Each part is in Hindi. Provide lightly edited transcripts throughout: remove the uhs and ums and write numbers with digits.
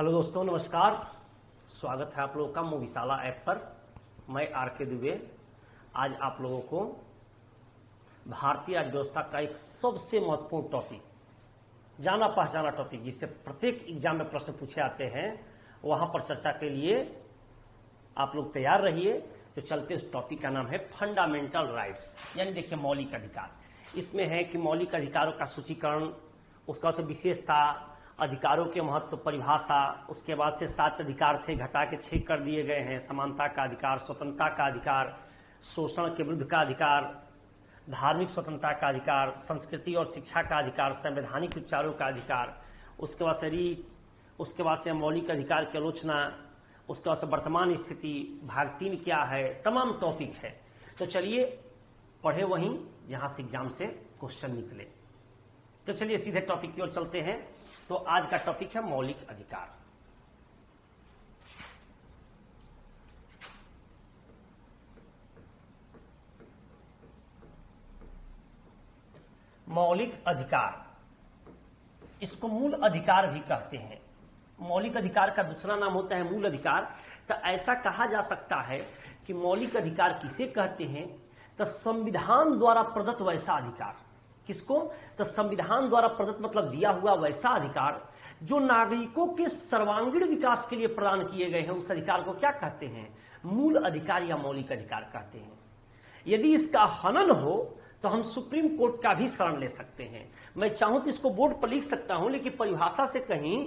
हेलो दोस्तों, नमस्कार। स्वागत है आप लोगों का मूवीशाला ऐप पर। मैं आर.के. दुबे आज आप लोगों को भारतीय अर्थव्यवस्था का एक सबसे महत्वपूर्ण टॉपिक, जाना पहचाना टॉपिक, जिससे प्रत्येक एग्जाम में प्रश्न पूछे आते हैं, वहां पर चर्चा के लिए आप लोग तैयार रहिए। तो चलते उस टॉपिक का नाम है फंडामेंटल राइट्स, यानी देखिए मौलिक अधिकार। इसमें है कि मौलिक अधिकारों का सूचीकरण, उसका विशेषता, अधिकारों के महत्व, परिभाषा, उसके बाद से 7 अधिकार थे, घटा के 6 कर दिए गए हैं। समानता का अधिकार, स्वतंत्रता का अधिकार, शोषण के विरुद्ध का अधिकार, धार्मिक स्वतंत्रता का अधिकार, संस्कृति और शिक्षा का अधिकार, संवैधानिक उपचारों का अधिकार, उसके बाद से उसके बाद से मौलिक अधिकार की आलोचना, उसके बाद से वर्तमान स्थिति, भाग 3 क्या है, तमाम टॉपिक है। तो चलिए पढ़े वहीं जहां से एग्जाम से क्वेश्चन निकले। तो चलिए सीधे टॉपिक की ओर चलते हैं। तो आज का टॉपिक है मौलिक अधिकार। मौलिक अधिकार, इसको मूल अधिकार भी कहते हैं। मौलिक अधिकार का दूसरा नाम होता है मूल अधिकार। तो ऐसा कहा जा सकता है कि मौलिक अधिकार किसे कहते हैं, तो संविधान द्वारा प्रदत्त वैसा अधिकार। किसको? तो संविधान द्वारा प्रदत्त मतलब दिया हुआ वैसा अधिकार जो नागरिकों के सर्वांगीण विकास के लिए प्रदान किए गए हैं, उस अधिकार को क्या कहते हैं? मूल अधिकार या मौलिक अधिकार कहते हैं। यदि इसका हनन हो तो हम सुप्रीम कोर्ट का भी शरण ले सकते हैं। मैं चाहूं तो इसको बोर्ड पर लिख सकता हूं, लेकिन परिभाषा से कहीं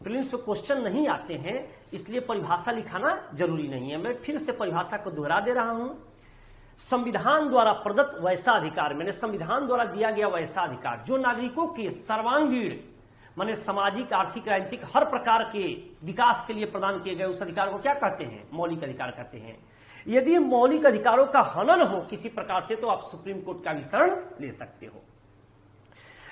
प्रीलिम्स में क्वेश्चन नहीं आते हैं, इसलिए परिभाषा लिखाना जरूरी नहीं है। मैं फिर से परिभाषा को दोहरा दे रहा हूं। संविधान द्वारा प्रदत्त वैसा अधिकार, मैंने संविधान द्वारा दिया गया वैसा अधिकार जो नागरिकों के सर्वांगीण, माने सामाजिक, आर्थिक, राजनीतिक हर प्रकार के विकास के लिए प्रदान किए गए, उस अधिकार को क्या कहते हैं? मौलिक अधिकार कहते हैं। यदि मौलिक अधिकारों का हनन हो किसी प्रकार से तो आप सुप्रीम कोर्ट का भी शरण ले सकते हो।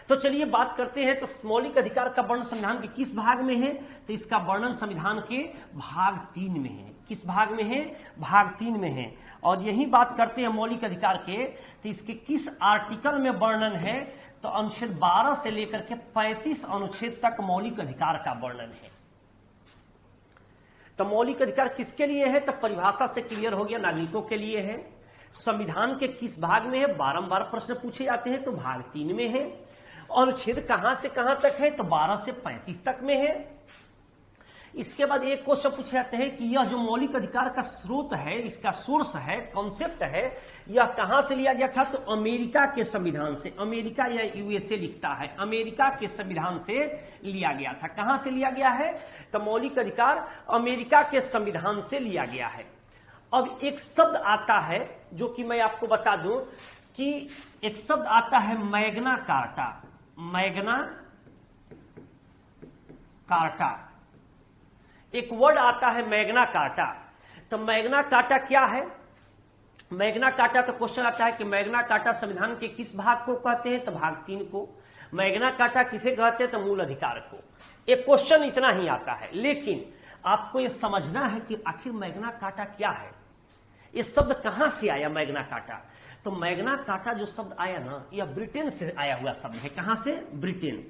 तो चलिए बात करते हैं। तो मौलिक अधिकार का वर्णन संविधान के किस भाग में है? तो इसका वर्णन संविधान के भाग 3 में है। किस भाग में है? भाग 3 में है। और यही बात करते हैं मौलिक अधिकार के, तो इसके किस आर्टिकल में वर्णन है? तो अनुच्छेद 12 से लेकर के 35 अनुच्छेद तक मौलिक अधिकार का वर्णन है। तो मौलिक अधिकार किसके लिए है? तो परिभाषा से क्लियर हो गया, नागरिकों के लिए है। संविधान के किस भाग में है? बारंबार प्रश्न पूछे जाते हैं, तो भाग 3 में है। अनुच्छेद कहां से कहां तक है? तो 12 से 35 तक में है। इसके बाद एक क्वेश्चन पूछे जाते हैं कि यह जो मौलिक अधिकार का स्रोत है, इसका सोर्स है, कॉन्सेप्ट है, यह कहां से लिया गया था? तो अमेरिका के संविधान से। अमेरिका या यूएसए लिखता है, अमेरिका के संविधान से लिया गया था। कहां से लिया गया है? तो मौलिक अधिकार अमेरिका के संविधान से लिया गया है। अब एक शब्द आता है जो कि मैं आपको बता दूं कि एक शब्द आता है मैग्ना कार्टा। मैग्ना कार्टा, एक वर्ड आता है मैग्ना कार्टा। तो मैग्ना कार्टा क्या है? मैग्ना कार्टा, तो क्वेश्चन आता है कि मैग्ना कार्टा संविधान के किस भाग को कहते हैं? तो भाग 3 को। मैग्ना कार्टा किसे कहते हैं? तो मूल अधिकार को। एक क्वेश्चन इतना ही आता है, लेकिन आपको यह समझना है कि आखिर मैग्ना कार्टा क्या है, यह शब्द कहां से आया मैग्ना कार्टा। तो मैग्ना कार्टा जो शब्द आया ना, यह ब्रिटेन से आया हुआ शब्द है। कहां से? ब्रिटेन,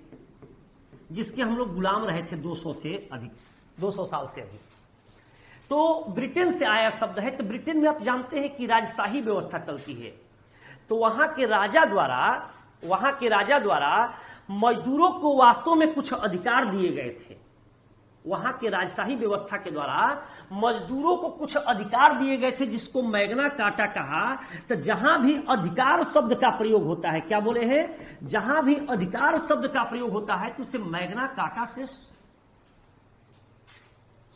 जिसके हम लोग गुलाम रहे थे 200 से अधिक, 200 साल से अधिक। तो ब्रिटेन से आया शब्द है। तो ब्रिटेन में आप जानते हैं कि राजशाही व्यवस्था चलती है। तो वहां के राजा द्वारा मजदूरों को वास्तव में कुछ अधिकार दिए गए थे। वहां के राजशाही व्यवस्था के द्वारा मजदूरों को कुछ अधिकार दिए गए थे, जिसको मैग्ना कार्टा कहा। तो जहां भी अधिकार शब्द का प्रयोग होता है, क्या बोले हैं? जहां भी अधिकार शब्द का प्रयोग होता है तो उसे मैग्ना कार्टा से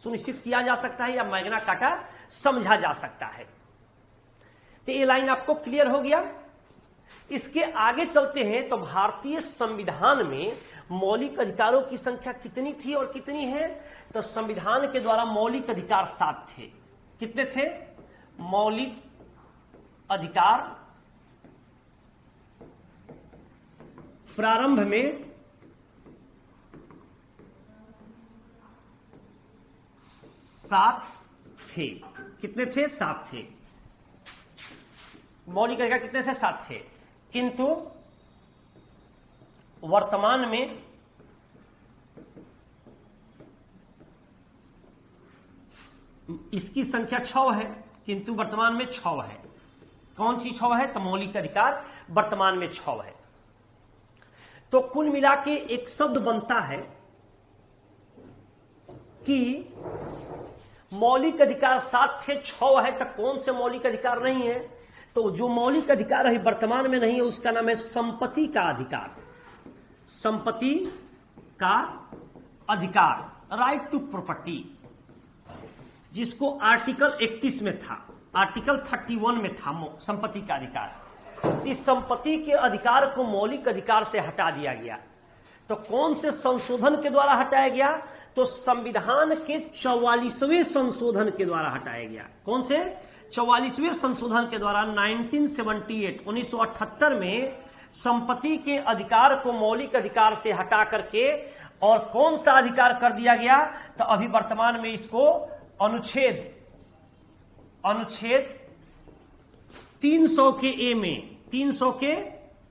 सुनिश्चित किया जा सकता है या मैग्ना कार्टा समझा जा सकता है। तो ये लाइन आपको क्लियर हो गया। इसके आगे चलते हैं। तो भारतीय संविधान में मौलिक अधिकारों की संख्या कितनी थी और कितनी है? तो संविधान के द्वारा मौलिक अधिकार 7 थे। कितने थे? मौलिक अधिकार प्रारंभ में 7 थे। कितने थे? 7 थे। मौलिक अधिकार कितने से? 7 थे। किंतु वर्तमान में इसकी संख्या 6 है, किंतु वर्तमान में 6 है। कौन सी 6 है? तो मौलिक अधिकार वर्तमान में 6 है। तो कुल मिला के एक शब्द बनता है कि मौलिक अधिकार 7 थे, 6 है, तो कौन से मौलिक अधिकार नहीं है? तो जो मौलिक अधिकार है वर्तमान में नहीं है उसका नाम है संपत्ति का अधिकार। संपत्ति का अधिकार, राइट टू प्रॉपर्टी, जिसको आर्टिकल 31 में था, आर्टिकल 31 में था संपत्ति का अधिकार। इस संपत्ति के अधिकार को मौलिक अधिकार से हटा दिया गया। तो कौन से संशोधन के द्वारा हटाया गया? तो संविधान के 44वें संशोधन के द्वारा हटाया गया। कौन से? 44वें संशोधन के द्वारा 1978 में संपत्ति के अधिकार को मौलिक अधिकार से हटा करके और कौन सा अधिकार कर दिया गया? तो अभी वर्तमान में इसको अनुच्छेद 300 के ए में, 300 के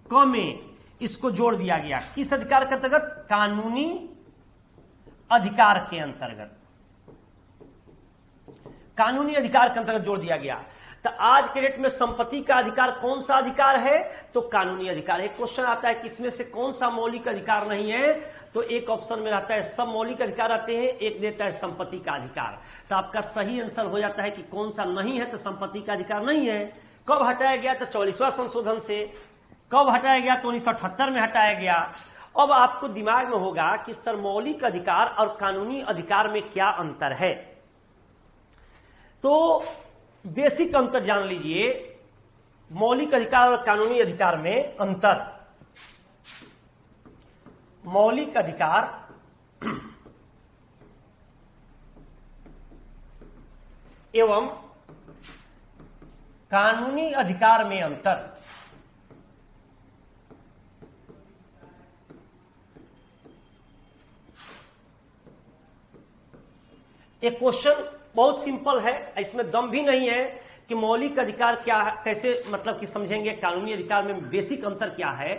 क में इसको जोड़ दिया गया। किस अधिकार के अंतर्गत? कानूनी अधिकार के अंतर्गत, कानूनी अधिकार के अंतर्गत जोड़ दिया गया। तो आज के डेट में संपत्ति का अधिकार कौन सा अधिकार है? तो कानूनी अधिकार है। क्वेश्चन आता है किसमें से कौन सा मौलिक अधिकार नहीं है? तो एक ऑप्शन में रहता है सब मौलिक अधिकार आते हैं, एक देता है संपत्ति का अधिकार। तो आपका सही आंसर हो जाता है कि कौन सा नहीं है, तो संपत्ति का अधिकार नहीं है। कब हटाया गया? तो 44वां संशोधन से। कब हटाया गया? तो 1978 में हटाया गया। अब आपको दिमाग में होगा कि सर मौलिक अधिकार और कानूनी अधिकार में क्या अंतर है। तो बेसिक अंतर जान लीजिए, मौलिक अधिकार और कानूनी अधिकार में अंतर। मौलिक अधिकार एवं कानूनी अधिकार में अंतर। एक क्वेश्चन बहुत सिंपल है, इसमें दम भी नहीं है कि मौलिक अधिकार क्या है, कैसे मतलब कि समझेंगे, कानूनी अधिकार में बेसिक अंतर क्या है।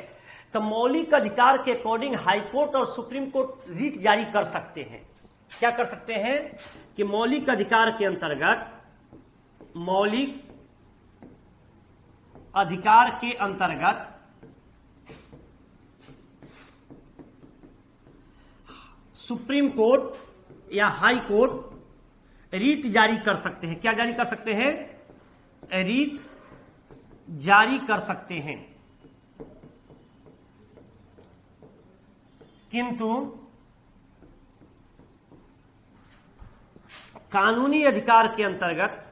तो मौलिक अधिकार के अकॉर्डिंग हाई कोर्ट और सुप्रीम कोर्ट रीट जारी कर सकते हैं। क्या कर सकते हैं कि मौलिक अधिकार के अंतर्गत, मौलिक अधिकार के अंतर्गत सुप्रीम कोर्ट या हाई कोर्ट रीट जारी कर सकते हैं। क्या जारी कर सकते हैं? रीट जारी कर सकते हैं। किंतु कानूनी अधिकार के अंतर्गत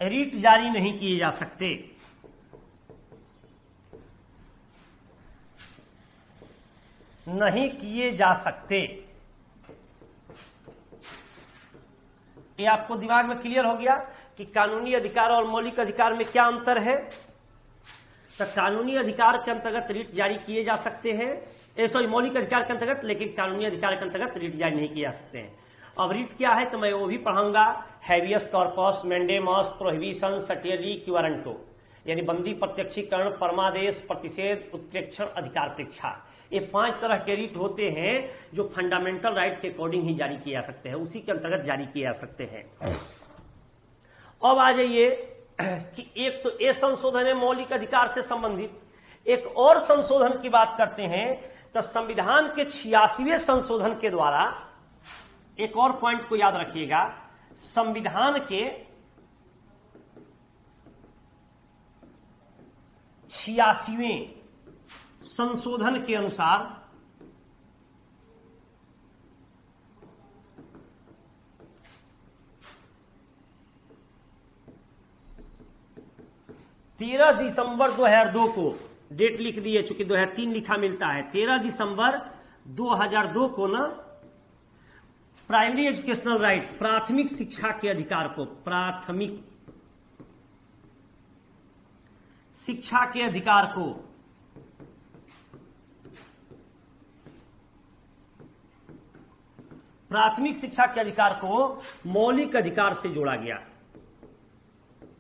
रीट जारी नहीं किए जा सकते। नहीं किए जा सकते। ये आपको दिमाग में क्लियर हो गया कि कानूनी अधिकार और मौलिक अधिकार में क्या अंतर है। तो कानूनी अधिकार के अंतर्गत रीट जारी किए जा सकते हैं, सॉरी मौलिक अधिकार के अंतर्गत, लेकिन कानूनी अधिकार के अंतर्गत रीट जारी नहीं किए जा सकते हैं। अब रीट क्या है तो मैं वो भी पढ़ाऊंगा। हैबियस कॉर्पस, मैंडेमस, प्रोहिबिशन, सटेरी, क्यूवारंटो, यानी बंदी, प्रत्यक्षीकरण, परमादेश, प्रतिषेध, उत्प्रेक्षण, अधिकार प्रेक्षा। ये 5 तरह के रीट होते हैं जो फंडामेंटल राइट के अकॉर्डिंग ही जारी किए जा सकते हैं, उसी के अंतर्गत जारी किए जा सकते हैं। अब आ जाइए कि एक तो ये संशोधन है मौलिक अधिकार से संबंधित, एक और संशोधन की बात करते हैं। तो संविधान के 86वें संशोधन के द्वारा, एक और पॉइंट को याद रखिएगा, संविधान के 86वें संशोधन के अनुसार तेरह दिसंबर 2002 को, डेट लिख दिए चूंकि 2003 लिखा मिलता है, 13 दिसंबर 2002 को ना प्राइमरी एजुकेशनल राइट, प्राथमिक शिक्षा के अधिकार को, प्राथमिक शिक्षा के अधिकार को प्राथमिक शिक्षा के अधिकार को मौलिक अधिकार से जोड़ा गया।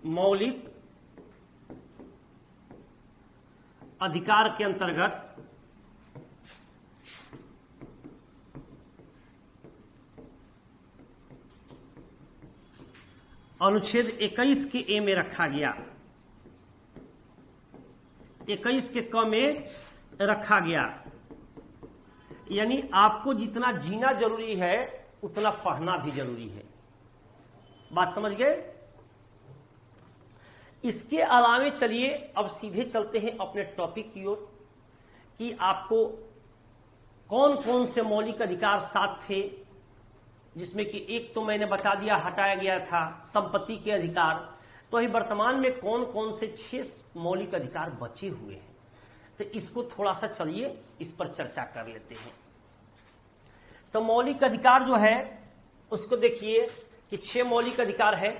मौलिक अधिकार के अंतर्गत अनुच्छेद 21 के ए में रखा गया, 21 के क में रखा गया। यानी आपको जितना जीना जरूरी है उतना पढ़ना भी जरूरी है। बात समझ गए? इसके अलावे चलिए अब सीधे चलते हैं अपने टॉपिक की ओर कि आपको कौन कौन से मौलिक अधिकार साथ थे, जिसमें कि एक तो मैंने बता दिया हटाया गया था, संपत्ति के अधिकार। तो अभी वर्तमान में कौन कौन से 6 मौलिक अधिकार बचे हुए हैं, तो इसको थोड़ा सा चलिए इस पर चर्चा कर लेते हैं। तो मौलिक अधिकार जो है उसको देखिए कि 6 मौलिक अधिकार है।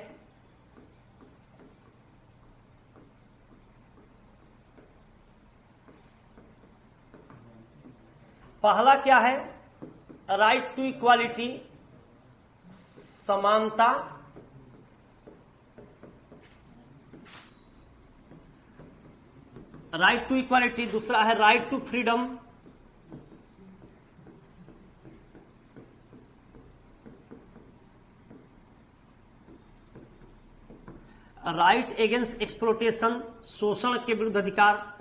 पहला क्या है? राइट टू इक्वालिटी, समानता। Right to equality. दूसरा है right to freedom. Right against exploitation, शोषण के विरुद्ध अधिकार।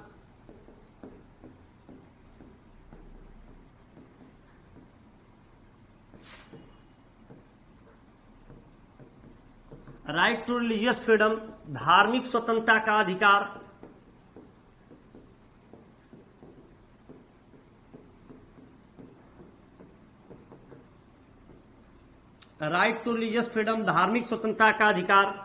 राइट टू रिलीजियस फ्रीडम, धार्मिक स्वतंत्रता का अधिकार। राइट टू रिलीजियस फ्रीडम, धार्मिक स्वतंत्रता का अधिकार।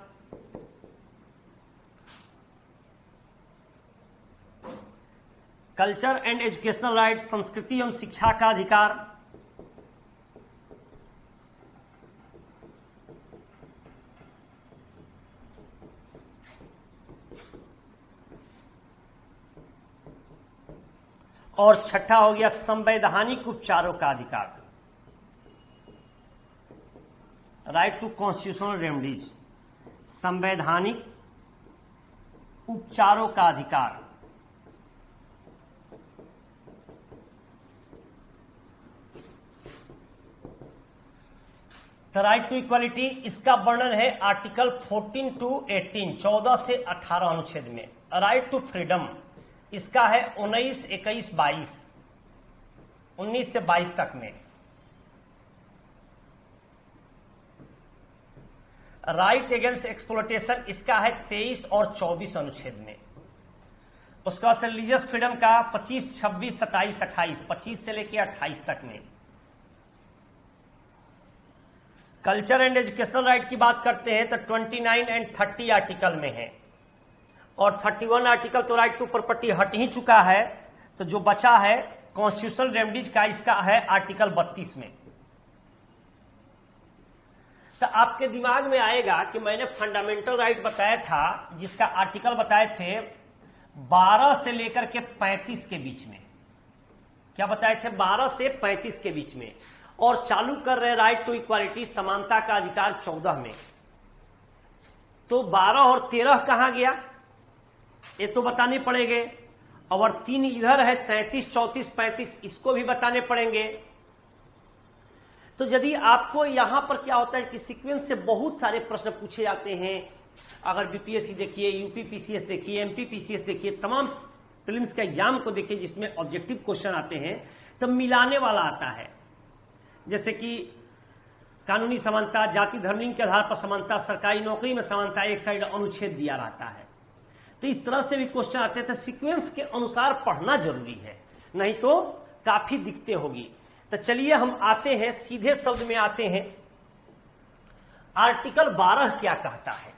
कल्चर एंड एजुकेशनल राइट, संस्कृति एवं शिक्षा का अधिकार। और छठा हो गया संवैधानिक उपचारों का अधिकार, राइट टू कॉन्स्टिट्यूशनल रेमेडीज, संवैधानिक उपचारों का अधिकार। तो राइट टू इक्वालिटी, इसका वर्णन है आर्टिकल 14 टू 18, 14 से 18 अनुच्छेद में। राइट टू फ्रीडम, इसका है 19, 21, 22, 19 से 22 तक में। राइट अगेंस्ट एक्सप्लोटेशन, इसका है 23 और 24 अनुच्छेद में। उसके बाद रिलीजियस फ्रीडम का 25, 26, 27, 28, 25 से लेकर 28 तक में। कल्चर एंड एजुकेशनल राइट की बात करते हैं तो 29 एंड 30 आर्टिकल में है, और 31 आर्टिकल तो राइट टू प्रॉपर्टी हट ही चुका है। तो जो बचा है कॉन्स्टिट्यूशनल रेमेडीज का, इसका है आर्टिकल 32 में। तो आपके दिमाग में आएगा कि मैंने फंडामेंटल राइट बताया था, जिसका आर्टिकल बताए थे 12 से लेकर के 35 के बीच में। क्या बताए थे? 12 से 35 के बीच में। और चालू कर रहे राइट टू इक्वालिटी, समानता का अधिकार 14 में। तो 12 और 13 कहां गया ये तो बताने पड़ेंगे। और 3 इधर है, 33, 34, 35, इसको भी बताने पड़ेंगे। तो यदि आपको यहां पर क्या होता है कि सीक्वेंस से बहुत सारे प्रश्न पूछे जाते हैं। अगर बीपीएससी देखिए, यूपीपीसीएस देखिए, एमपीपीसीएस देखिए, तमाम प्रीलिम्स के एग्जाम को देखिए जिसमें ऑब्जेक्टिव क्वेश्चन आते हैं, तब मिलाने वाला आता है। जैसे कि कानूनी समानता, जाति धर्म के आधार पर समानता, सरकारी नौकरी में समानता, एक साइड अनुच्छेद दिया रहता है। तो इस तरह से भी क्वेश्चन आते थे। सीक्वेंस के अनुसार पढ़ना जरूरी है, नहीं तो काफी दिक्कतें होगी। तो चलिए हम आते हैं, सीधे शब्द में आते हैं। आर्टिकल 12 क्या कहता है,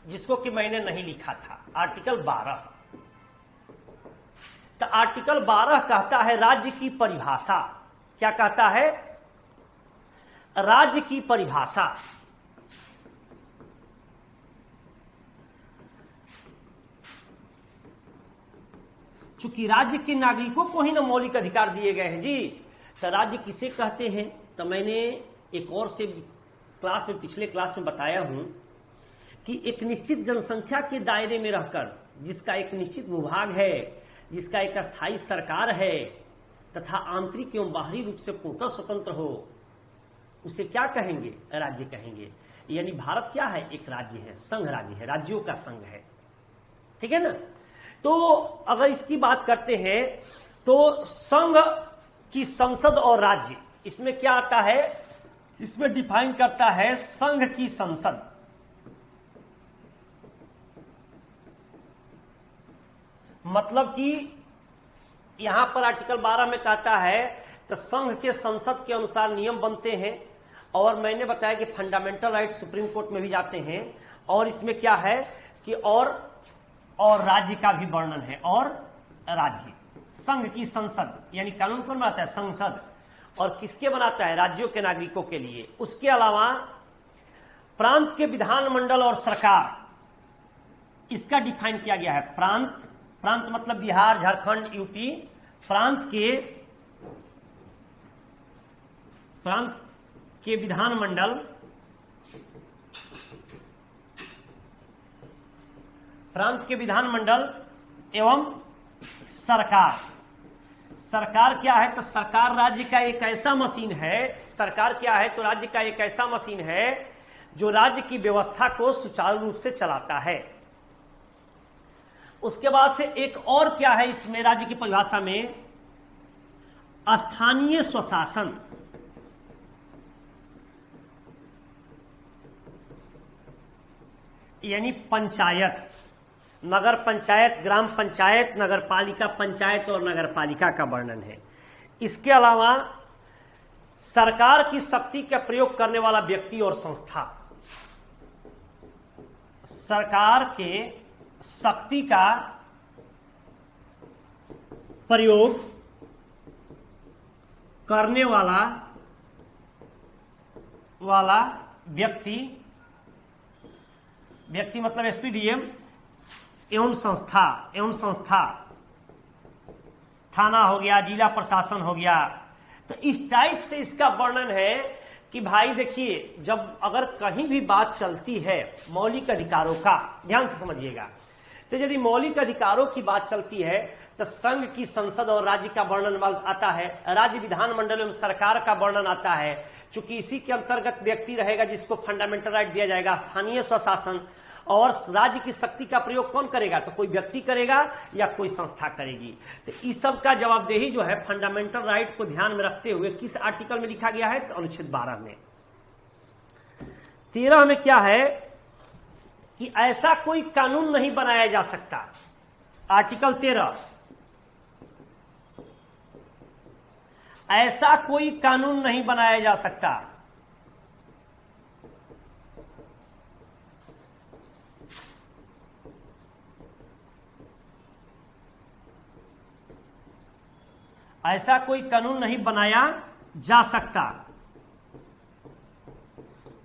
जिसको कि मैंने नहीं लिखा था। आर्टिकल 12, तो आर्टिकल 12 कहता है राज्य की परिभाषा। क्या कहता है? राज्य की परिभाषा। चूंकि राज्य के नागरिकों को ही ना मौलिक अधिकार दिए गए हैं जी, तो राज्य किसे कहते हैं? तो मैंने एक और से क्लास में, पिछले क्लास में बताया हूं कि एक निश्चित जनसंख्या के दायरे में रहकर, जिसका एक निश्चित भूभाग है, जिसका एक अस्थायी सरकार है तथा आंतरिक एवं बाहरी रूप से पूर्णतः स्वतंत्र हो, उसे क्या कहेंगे? राज्य कहेंगे। यानी भारत क्या है? एक राज्य है, संघ राज्य है, राज्यों का संघ है। ठीक है ना? तो अगर इसकी बात करते हैं तो संघ की संसद और राज्य, इसमें क्या आता है? इसमें डिफाइन करता है संघ की संसद। मतलब कि यहां पर आर्टिकल 12 में कहता है तो संघ के संसद के अनुसार नियम बनते हैं, और मैंने बताया कि फंडामेंटल राइट सुप्रीम कोर्ट में भी जाते हैं। और इसमें क्या है कि और राज्य का भी वर्णन है। और राज्य, संघ की संसद यानी कानून कौन बनाता है? संसद। और किसके बनाता है? राज्यों के नागरिकों के लिए। उसके अलावा प्रांत के विधानमंडल और सरकार, इसका डिफाइन किया गया है। प्रांत मतलब बिहार, झारखंड, यूपी। प्रांत के विधानमंडल, प्रांत के विधानमंडल एवं सरकार। सरकार क्या है? तो सरकार राज्य का एक ऐसा मशीन है। सरकार क्या है? तो राज्य का एक ऐसा मशीन है जो राज्य की व्यवस्था को सुचारू रूप से चलाता है। उसके बाद से एक और क्या है इसमें राज्य की परिभाषा में? स्थानीय स्वशासन। यानी पंचायत, नगर पंचायत, ग्राम पंचायत, नगर पालिका पंचायत और नगर पालिका का वर्णन है। इसके अलावा सरकार की शक्ति का प्रयोग करने वाला व्यक्ति और संस्था, सरकार के शक्ति का प्रयोग करने वाला व्यक्ति मतलब एसपीडीएम एवं संस्था, थाना हो गया, जिला प्रशासन हो गया। तो इस टाइप से इसका वर्णन है कि भाई देखिए, जब अगर कहीं भी बात चलती है मौलिक अधिकारों का, ध्यान से समझिएगा, तो यदि मौलिक अधिकारों की बात चलती है तो संघ की संसद और राज्य का वर्णन आता है, राज्य विधानमंडल एवं सरकार का वर्णन आता है। चूंकि इसी के अंतर्गत व्यक्ति रहेगा जिसको फंडामेंटल राइट दिया जाएगा, स्थानीय स्वशासन। और राज्य की शक्ति का प्रयोग कौन करेगा? तो कोई व्यक्ति करेगा या कोई संस्था करेगी। तो इस सब का जवाबदेही जो है फंडामेंटल राइट को ध्यान में रखते हुए किस आर्टिकल में लिखा गया है? तो अनुच्छेद 12 में। 13 में क्या है कि ऐसा कोई कानून नहीं बनाया जा सकता। आर्टिकल 13, ऐसा कोई कानून नहीं बनाया जा सकता ऐसा कोई कानून नहीं बनाया जा सकता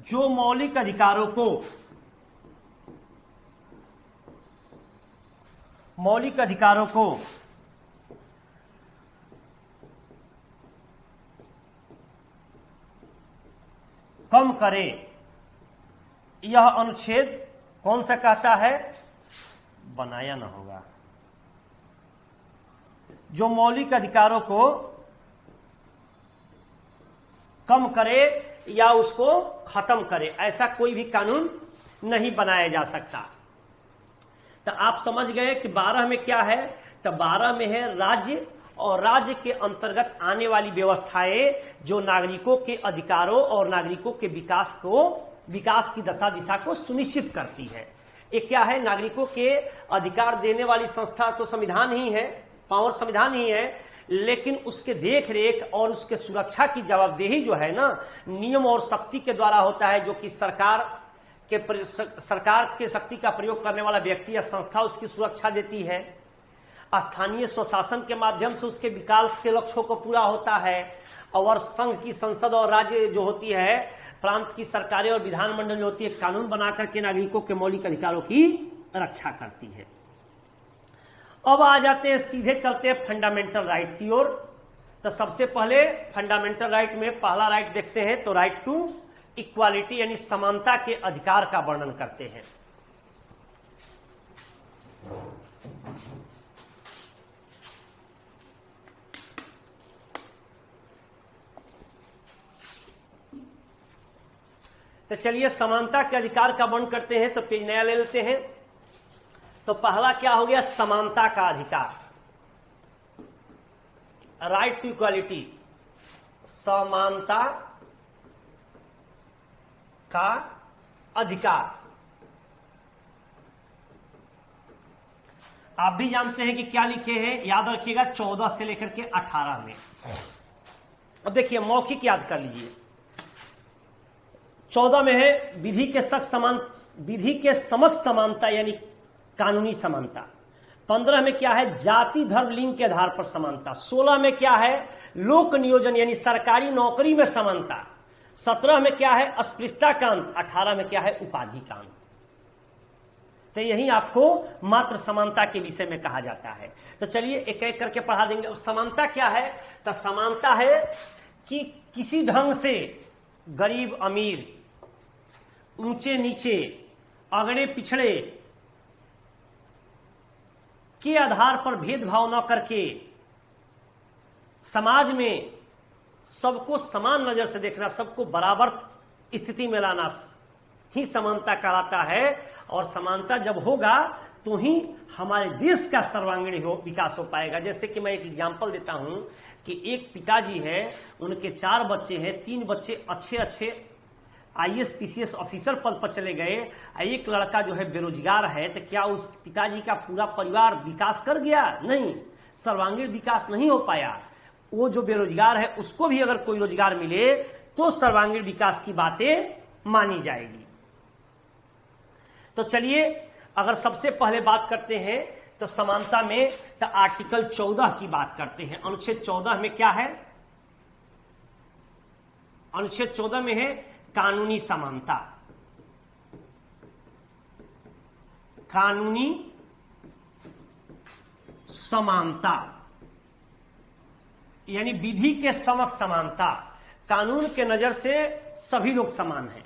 जो मौलिक अधिकारों को कम करे। यह अनुच्छेद कौन सा कहता है? बनाया ना होगा। जो मौलिक अधिकारों को कम करे या उसको खत्म करे, ऐसा कोई भी कानून नहीं बनाया जा सकता। तो आप समझ गए कि 12 में क्या है? तो 12 में है राज्य, और राज्य के अंतर्गत आने वाली व्यवस्थाएं जो नागरिकों के अधिकारों और नागरिकों के विकास की दशा दिशा को सुनिश्चित करती है। ये क्या है? नागरिकों के अधिकार देने वाली संस्था तो संविधान ही है, पावर संविधान ही है, लेकिन उसके देख रेख और उसके सुरक्षा की जवाबदेही जो है ना, नियम और शक्ति के द्वारा होता है, जो कि सरकार के शक्ति का प्रयोग करने वाला व्यक्ति या संस्था उसकी सुरक्षा देती है। स्थानीय स्वशासन के माध्यम से उसके विकास के लक्ष्यों को पूरा होता है। और संघ की संसद और राज्य जो होती है, प्रांत की सरकारें और विधानमंडल जो होती है, कानून बनाकर के नागरिकों के मौलिक अधिकारों की रक्षा करती है। अब आ जाते हैं, सीधे चलते हैं फंडामेंटल राइट की ओर। तो सबसे पहले फंडामेंटल राइट में पहला राइट देखते हैं, तो राइट टू इक्वालिटी यानी समानता के अधिकार का वर्णन करते हैं। तो चलिए समानता के अधिकार का वर्णन करते हैं। तो पेज नया ले लेते हैं। तो पहला क्या हो गया? समानता का अधिकार, राइट टू इक्वालिटी, समानता का अधिकार। आप भी जानते हैं कि क्या लिखे हैं, याद रखिएगा 14 से लेकर के 18 में। अब देखिए मौखिक याद कर लीजिए। 14 में है विधि के समक्ष समानता यानी कानूनी समानता। 15 में क्या है? जाति धर्म लिंग के आधार पर समानता। 16 में क्या है? लोक नियोजन यानी सरकारी नौकरी में समानता। 17 में क्या है? अस्पृश्यता कांड। 18 में क्या है? उपाधि कांड। तो यही आपको मात्र समानता के विषय में कहा जाता है। तो चलिए एक एक करके पढ़ा देंगे। समानता क्या है? तो समानता है कि किसी ढंग से गरीब अमीर, ऊंचे नीचे, अगड़े पिछड़े के आधार पर भेदभाव न करके समाज में सबको समान नजर से देखना, सबको बराबर स्थिति में लाना ही समानता कहलाता है। और समानता जब होगा तो ही हमारे देश का सर्वांगीण विकास हो पाएगा। जैसे कि मैं एक एग्जांपल देता हूं कि एक पिताजी है, उनके 4 बच्चे हैं, 3 बच्चे अच्छे आईएएस पीसीएस ऑफिसर पद पर चले गए, एक लड़का जो है बेरोजगार है। तो क्या उस पिताजी का पूरा परिवार विकास कर गया? नहीं, सर्वांगीण विकास नहीं हो पाया। वो जो बेरोजगार है उसको भी अगर कोई रोजगार मिले तो सर्वांगीण विकास की बातें मानी जाएगी। तो चलिए अगर सबसे पहले बात करते हैं तो समानता में, तो आर्टिकल 14 की बात करते हैं। अनुच्छेद 14 में क्या है? अनुच्छेद 14 में है कानूनी समानता। कानूनी समानता यानी विधि के समक्ष समानता। कानून के नजर से सभी लोग समान हैं।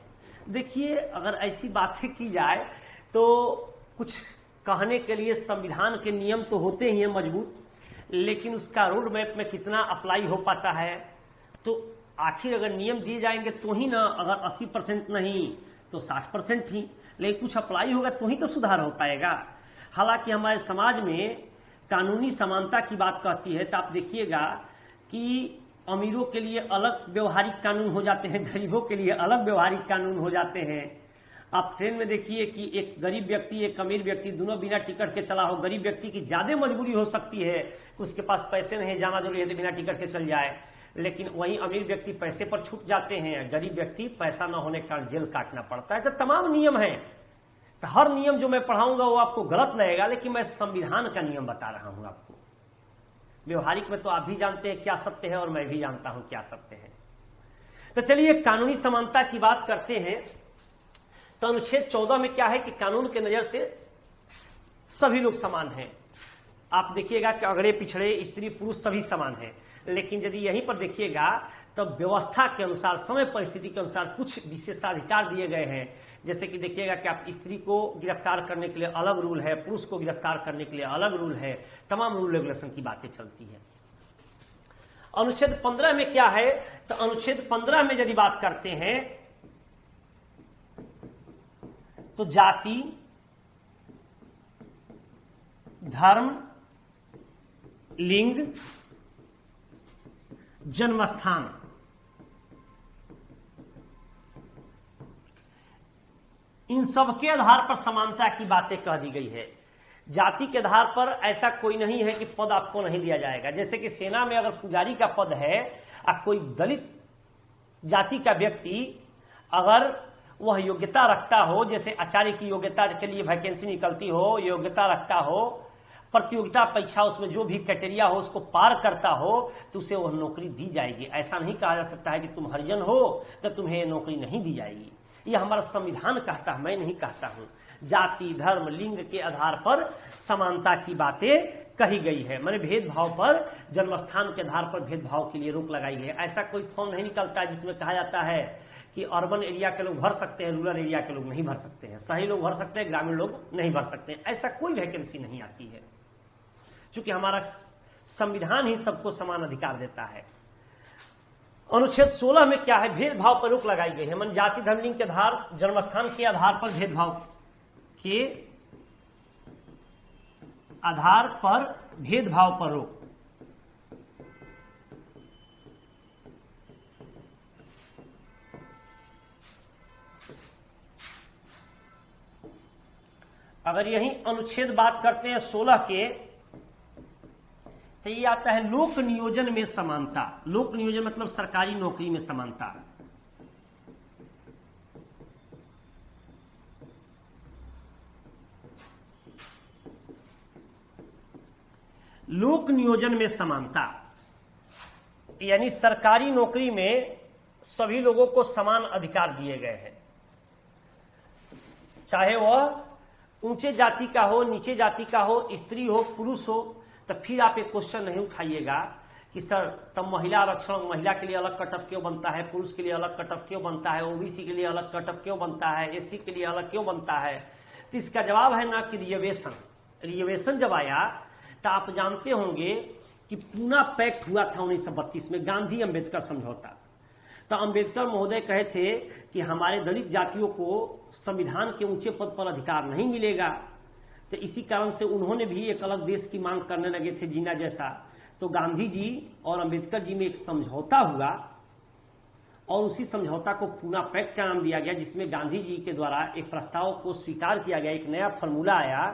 देखिए अगर ऐसी बातें की जाए तो कुछ कहने के लिए संविधान के नियम तो होते ही हैं मजबूत, लेकिन उसका रोड मैप में कितना अप्लाई हो पाता है? तो आखिर अगर नियम दिए जाएंगे तो ही ना, अगर 80% नहीं तो 60% ही, लेकिन कुछ अप्लाई होगा तो ही तो सुधार हो पाएगा। हालांकि हमारे समाज में कानूनी समानता की बात कहती है तो आप देखिएगा कि अमीरों के लिए अलग व्यवहारिक कानून हो जाते हैं, गरीबों के लिए अलग व्यवहारिक कानून हो जाते हैं। आप ट्रेन में देखिए कि एक गरीब व्यक्ति एक अमीर व्यक्ति दोनों बिना टिकट के चला हो। गरीब व्यक्ति की ज्यादा मजबूरी हो सकती है, उसके पास पैसे नहीं, जाना जरूरी है तो बिना टिकट के चल जाए, लेकिन वहीं अमीर व्यक्ति पैसे पर छूट जाते हैं, गरीब व्यक्ति पैसा न होने के कारण जेल काटना पड़ता है। तो तमाम नियम है। तो हर नियम जो मैं पढ़ाऊंगा वो आपको गलत लगेगा, लेकिन मैं संविधान का नियम बता रहा हूं आपको। व्यवहारिक में तो आप भी जानते हैं क्या सत्य है और मैं भी जानता हूं क्या सत्य है। तो चलिए कानूनी समानता की बात करते हैं। तो अनुच्छेद 14 में क्या है कि कानून के नजर से सभी लोग समान हैं। आप देखिएगा कि अगड़े पिछड़े, स्त्री पुरुष सभी समान हैं। लेकिन यदि यहीं पर देखिएगा तो व्यवस्था के अनुसार, समय परिस्थिति के अनुसार कुछ विशेषाधिकार दिए गए हैं। जैसे कि देखिएगा कि आप स्त्री को गिरफ्तार करने के लिए अलग रूल है, पुरुष को गिरफ्तार करने के लिए अलग रूल है, तमाम रूल रेगुलेशन की बातें चलती है। अनुच्छेद 15 में क्या है? तो अनुच्छेद 15 में यदि बात करते हैं तो जाति धर्म लिंग जन्मस्थान इन सब के आधार पर समानता की बातें कह दी गई है। जाति के आधार पर ऐसा कोई नहीं है कि पद आपको नहीं दिया जाएगा। जैसे कि सेना में अगर पुजारी का पद है और कोई दलित जाति का व्यक्ति अगर वह योग्यता रखता हो, जैसे आचार्य की योग्यता के लिए वैकेंसी निकलती हो, योग्यता रखता हो, प्रतियोगिता परीक्षा उसमें जो भी क्राइटेरिया हो उसको पार करता हो, तो उसे वह नौकरी दी जाएगी। ऐसा नहीं कहा जा सकता है कि तुम हरिजन हो तो तुम्हें नौकरी नहीं दी जाएगी। यह हमारा संविधान कहता है, मैं नहीं कहता हूं। जाति धर्म लिंग के आधार पर समानता की बातें कही गई है। मैंने भेदभाव पर, जन्मस्थान के आधार पर भेदभाव के लिए रोक लगाई गई है। ऐसा कोई फॉर्म नहीं निकलता है जिसमें कहा जाता है कि अर्बन एरिया के लोग भर सकते हैं, रूरल एरिया के लोग नहीं भर सकते हैं, शहरी लोग भर सकते हैं, ग्रामीण लोग नहीं भर सकते हैं। ऐसा कोई वैकेंसी नहीं आती है, क्योंकि हमारा संविधान ही सबको समान अधिकार देता है। अनुच्छेद 16 में क्या है, भेदभाव पर रोक लगाई गई है। मन जाति धर्म लिंग के आधार जन्मस्थान के आधार पर भेदभाव के आधार पर भेदभाव पर रोक। अगर यही अनुच्छेद बात करते हैं 16 के, तो ये आता है लोक नियोजन में समानता। लोक नियोजन मतलब सरकारी नौकरी में समानता। लोक नियोजन में समानता यानी सरकारी नौकरी में सभी लोगों को समान अधिकार दिए गए हैं, चाहे वह ऊंचे जाति का हो, नीचे जाति का हो, स्त्री हो, पुरुष हो। तो फिर आप एक क्वेश्चन नहीं उठाइएगा कि सर तब महिला आरक्षण, महिला के लिए अलग कटअफ क्यों बनता है, पुरुष के लिए अलग कटअफ क्यों बनता है, ओबीसी के लिए अलग कटअफ क्यों बनता है, एससी के लिए अलग क्यों बनता है। तो इसका जवाब है ना कि रिजर्वेशन। रिजर्वेशन जब आया तो आप जानते होंगे कि पूना पैक्ट हुआ था 1932 में, गांधी अंबेडकर समझौता। तो अंबेडकर महोदय कहे थे कि हमारे दलित जातियों को संविधान के ऊंचे पद पर अधिकार नहीं मिलेगा। तो इसी कारण से उन्होंने भी एक अलग देश की मांग करने लगे थे, जीना जैसा। तो गांधी जी और अंबेडकर जी में एक समझौता हुआ और उसी समझौता को पूना पैक्ट का नाम दिया गया, जिसमें गांधी जी के द्वारा एक प्रस्ताव को स्वीकार किया गया। एक नया फॉर्मूला आया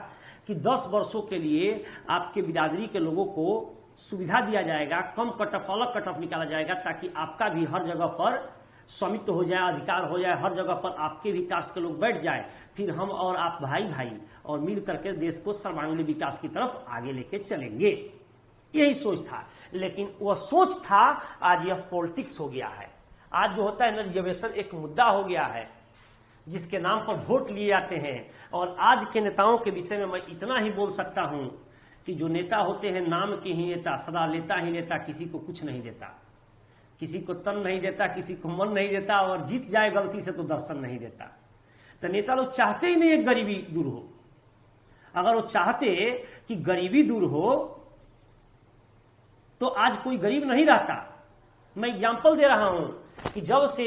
कि 10 वर्षों के लिए आपके बिरादरी के लोगों को सुविधा दिया जाएगा, कम कटअफ, अलग कटअफ निकाला जाएगा, ताकि आपका भी हर जगह पर स्वामित्व हो जाए, अधिकार हो जाए, हर जगह पर आपके भी कास्ट के लोग बैठ जाए। फिर हम और आप भाई भाई और मिल करके देश को सर्वांगीण विकास की तरफ आगे लेके चलेंगे। यही सोच था, लेकिन वह सोच था, आज यह पॉलिटिक्स हो गया है। आज जो होता है ना, रिजर्वेशन एक मुद्दा हो गया है जिसके नाम पर वोट लिए जाते हैं। और आज के नेताओं के विषय में मैं इतना ही बोल सकता हूं कि जो नेता होते हैं नाम के ही नेता, सदा लेता ही नेता, किसी को कुछ नहीं देता, किसी को तन नहीं देता, किसी को मन नहीं देता, और जीत जाए गलती से तो दर्शन नहीं देता। तो नेता लोग चाहते ही नहीं है गरीबी दूर हो। अगर वो चाहते कि गरीबी दूर हो तो आज कोई गरीब नहीं रहता। मैं एग्जांपल दे रहा हूं कि जब से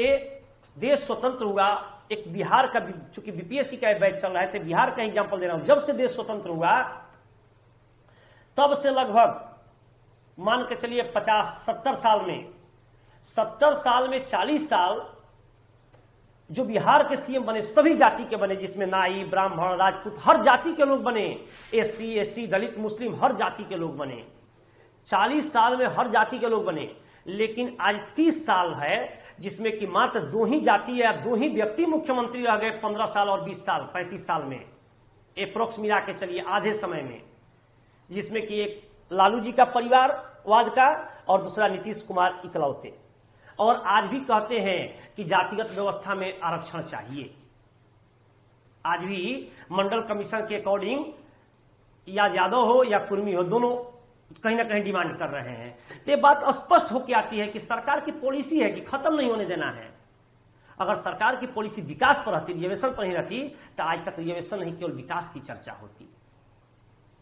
देश स्वतंत्र हुआ, एक बिहार का, चूंकि बीपीएससी का बैच चल रहा है, तो बिहार का एग्जांपल दे रहा हूं। जब से देश स्वतंत्र हुआ तब से लगभग मान के चलिए 50-70 साल में, 70 साल में 40 साल जो बिहार के सीएम बने, सभी जाति के बने, जिसमें नाई, ब्राह्मण, राजपूत, हर जाति के लोग बने, एससी, एसटी, दलित, मुस्लिम, हर जाति के लोग बने। 40 साल में हर जाति के लोग बने। लेकिन आज 30 साल है जिसमें कि मात्र 2 ही जाति या 2 ही व्यक्ति मुख्यमंत्री रह गए 15 साल और 20 साल, 35 साल में, एप्रोक्स मिला के चलिए आधे समय में, जिसमें कि एक लालू जी का परिवारवाद का और दूसरा नीतीश कुमार इकलौते। और आज भी कहते हैं कि जातिगत व्यवस्था में आरक्षण चाहिए। आज भी मंडल कमीशन के अकॉर्डिंग या यादव हो या कुर्मी हो, दोनों कहीं ना कहीं डिमांड कर रहे हैं। तो ये बात स्पष्ट होकर आती है कि सरकार की पॉलिसी है कि खत्म नहीं होने देना है। अगर सरकार की पॉलिसी विकास पर रहती, रिजर्वेशन पर नहीं रहती, तो आज तक रिजर्वेशन नहीं केवल विकास की चर्चा होती।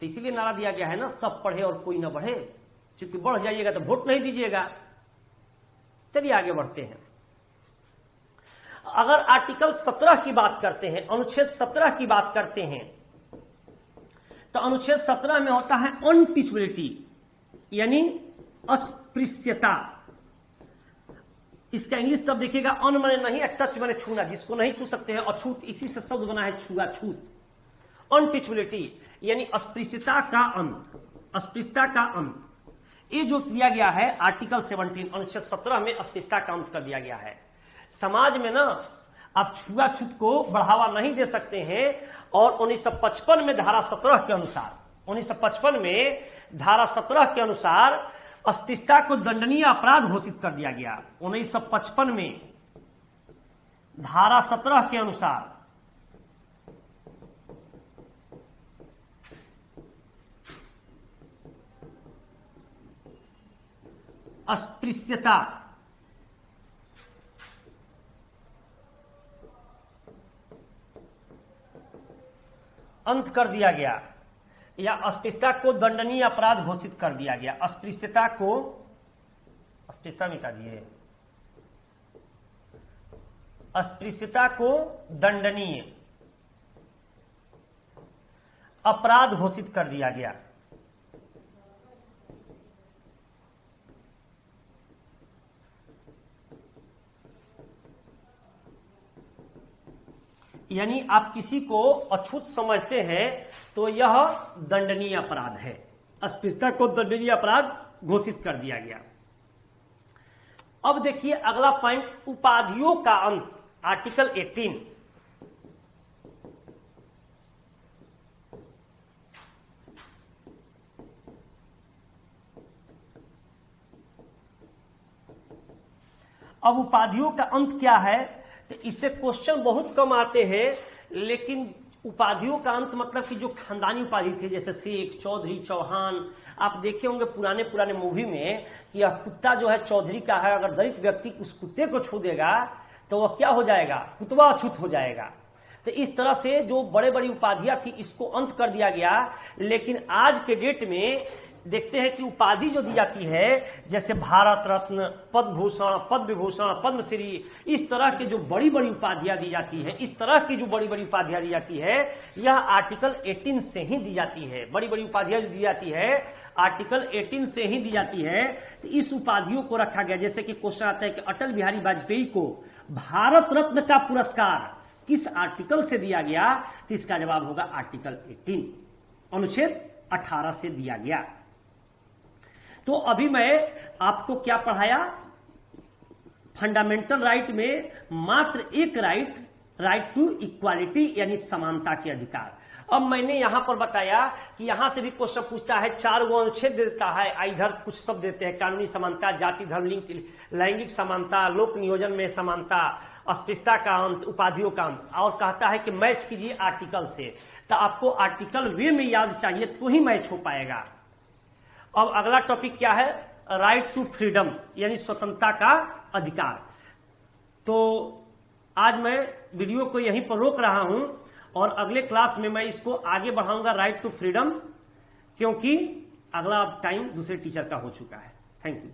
तो इसीलिए नारा दिया गया है ना, सब पढ़े और कोई ना बढ़े। क्योंकि बढ़ जाइएगा तो वोट नहीं दीजिएगा। चलिए आगे बढ़ते हैं। अगर आर्टिकल 17 की बात करते हैं, अनुच्छेद 17 की बात करते हैं, तो अनुच्छेद 17 में होता है अनटीचबिलिटी, यानी अस्पृश्यता। इसका इंग्लिश तब देखिएगा, अन माने नहीं, टच माने छूना, जिसको नहीं छू सकते हैं, अछूत, इसी से शब्द बना है छुआ छूत। अनटीचबिलिटी यानी अस्पृश्यता का अंत, अस्पृश्यता का अंत। ये जो किया गया है आर्टिकल 17 अनुच्छेद 17 में अस्पृश्यता का अंत कर दिया गया है। समाज में ना आप छुआछूत को बढ़ावा नहीं दे सकते हैं। और 1955 में धारा 17 के अनुसार, 1955 में धारा 17 के अनुसार अस्पृश्यता को दंडनीय अपराध घोषित कर दिया गया। 1955 में धारा 17 के अनुसार अस्पृश्यता अंत कर दिया गया, या अस्पृश्यता को दंडनीय अपराध घोषित कर दिया गया। अस्पृश्यता को, अस्पृश्यता मिटा दिए, अस्पृश्यता को दंडनीय अपराध घोषित कर दिया गया। यानी आप किसी को अछूत समझते हैं तो यह दंडनीय अपराध है। अस्पृश्यता को दंडनीय अपराध घोषित कर दिया गया। अब देखिए अगला पॉइंट, उपाधियों का अंत, आर्टिकल 18। अब उपाधियों का अंत क्या है, तो इससे क्वेश्चन बहुत कम आते हैं, लेकिन उपाधियों का अंत मतलब कि जो खानदानी उपाधि थे जैसे शेख, चौधरी, चौहान, आप देखे होंगे पुराने पुराने मूवी में कि यह कुत्ता जो है चौधरी का है, अगर दलित व्यक्ति उस कुत्ते को छू देगा तो वह क्या हो जाएगा, कुतवा अछूत हो जाएगा। तो इस तरह से जो बड़े बड़ी उपाधियां थी इसको अंत कर दिया गया। लेकिन आज के डेट में देखते हैं कि उपाधि जो दी जाती है जैसे भारत रत्न, पद्म भूषण, पद्म विभूषण, पद्मश्री, इस तरह की जो बड़ी बड़ी उपाधियां दी जाती है, इस तरह की जो बड़ी बड़ी उपाधियां दी जाती है यह आर्टिकल 18 से ही दी जाती है। बड़ी बड़ी उपाधियां जो दी जाती है आर्टिकल 18 से ही दी जाती है। तो इस उपाधियों को रखा गया। जैसे कि क्वेश्चन आता है कि अटल बिहारी वाजपेयी को भारत रत्न का पुरस्कार किस आर्टिकल से दिया गया, तो इसका जवाब होगा आर्टिकल 18, अनुच्छेद 18 से दिया गया। तो अभी मैं आपको क्या पढ़ाया, फंडामेंटल राइट में मात्र एक राइट टू इक्वालिटी यानी समानता के अधिकार। अब मैंने यहां पर बताया कि यहां से भी क्वेश्चन पूछता है, 4 गो अनुच्छेद देता है, इधर कुछ शब्द देते हैं, कानूनी समानता, जाति धर्म लिंग लैंगिक समानता, लोक नियोजन में समानता, अस्पृश्यता का अंत, उपाधियों का अंत, और कहता है कि मैच कीजिए आर्टिकल से। तो आपको आर्टिकल वे में याद चाहिए तो ही मैच हो पाएगा। अब अगला टॉपिक क्या है, राइट टू फ्रीडम यानी स्वतंत्रता का अधिकार। तो आज मैं वीडियो को यहीं पर रोक रहा हूं और अगले क्लास में मैं इसको आगे बढ़ाऊंगा, राइट टू फ्रीडम, क्योंकि अगला टाइम दूसरे टीचर का हो चुका है। Thank you.